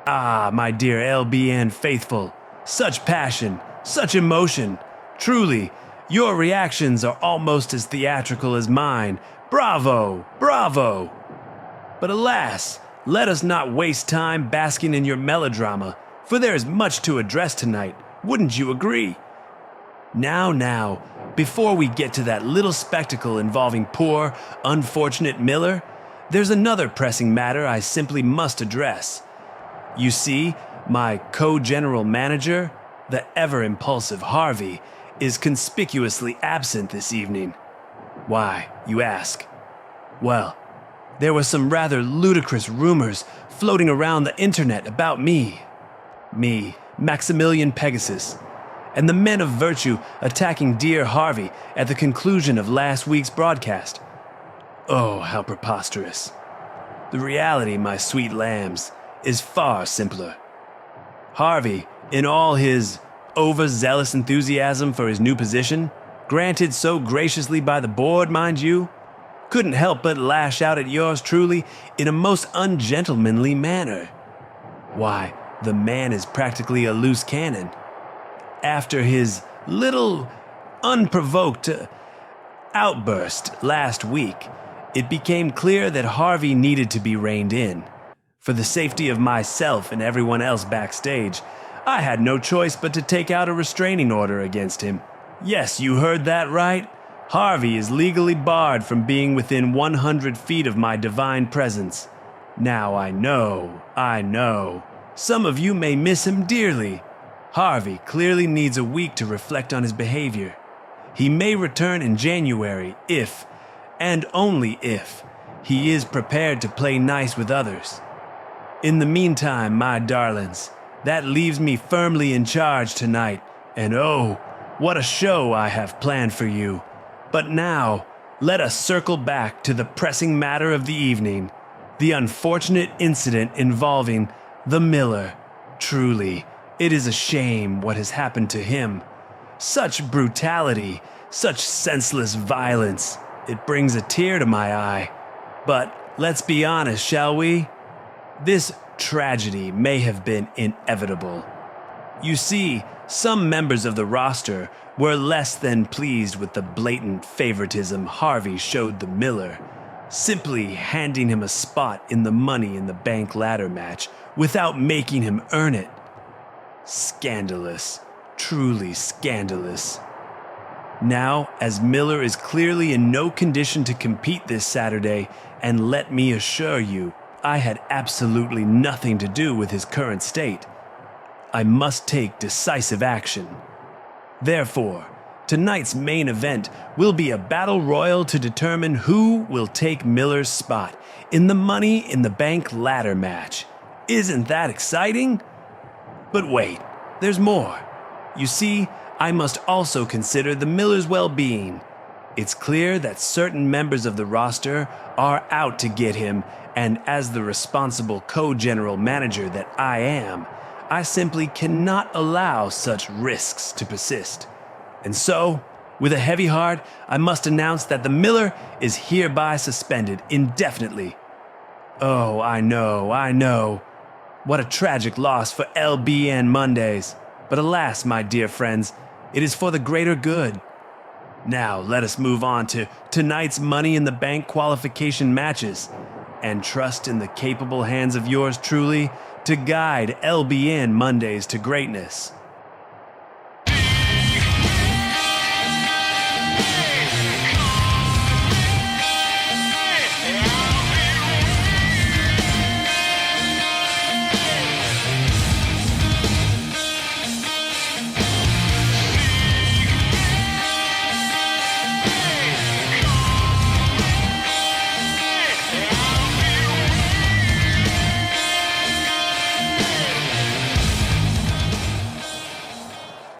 Ah, my dear LBN faithful, such passion, such emotion. Truly, your reactions are almost as theatrical as mine. Bravo, bravo. But alas, let us not waste time basking in your melodrama, for there is much to address tonight. Wouldn't you agree? Now, before we get to that little spectacle involving poor, unfortunate Miller, there's another pressing matter I simply must address. You see, my co-general manager, the ever-impulsive Harvey, is conspicuously absent this evening. Why, you ask? Well, there were some rather ludicrous rumors floating around the internet about me, Maximilian Pegasus, and the men of virtue attacking dear Harvey at the conclusion of last week's broadcast. Oh, how preposterous. The reality, my sweet lambs, is far simpler. Harvey, in all his overzealous enthusiasm for his new position, granted so graciously by the board, mind you, couldn't help but lash out at yours truly in a most ungentlemanly manner. Why, the man is practically a loose cannon. After his little unprovoked outburst last week, it became clear that Harvey needed to be reined in. For the safety of myself and everyone else backstage, I had no choice but to take out a restraining order against him. Yes, you heard that right. Harvey is legally barred from being within 100 feet of my divine presence. Now I know, some of you may miss him dearly. Harvey clearly needs a week to reflect on his behavior. He may return in January if, and only if, he is prepared to play nice with others. In the meantime, my darlings, that leaves me firmly in charge tonight, and oh, what a show I have planned for you. But now, let us circle back to the pressing matter of the evening, the unfortunate incident involving the Miller. Truly, it is a shame what has happened to him. Such brutality, such senseless violence. It brings a tear to my eye. But let's be honest, shall we? This tragedy may have been inevitable. You see, some members of the roster were less than pleased with the blatant favoritism Harvey showed the Miller, simply handing him a spot in the Money in the Bank ladder match without making him earn it. Scandalous, truly scandalous. Now, as Miller is clearly in no condition to compete this Saturday, and let me assure you, I had absolutely nothing to do with his current state, I must take decisive action. Therefore, tonight's main event will be a battle royal to determine who will take Miller's spot in the Money in the Bank ladder match. Isn't that exciting? But wait, there's more. You see, I must also consider the Miller's well-being. It's clear that certain members of the roster are out to get him, and as the responsible co-general manager that I am, I simply cannot allow such risks to persist. And so, with a heavy heart, I must announce that the Miller is hereby suspended indefinitely. Oh, I know. What a tragic loss for LBN Mondays. But alas, my dear friends, it is for the greater good. Now, let us move on to tonight's Money in the Bank qualification matches, and trust in the capable hands of yours truly to guide LBN Mondays to greatness.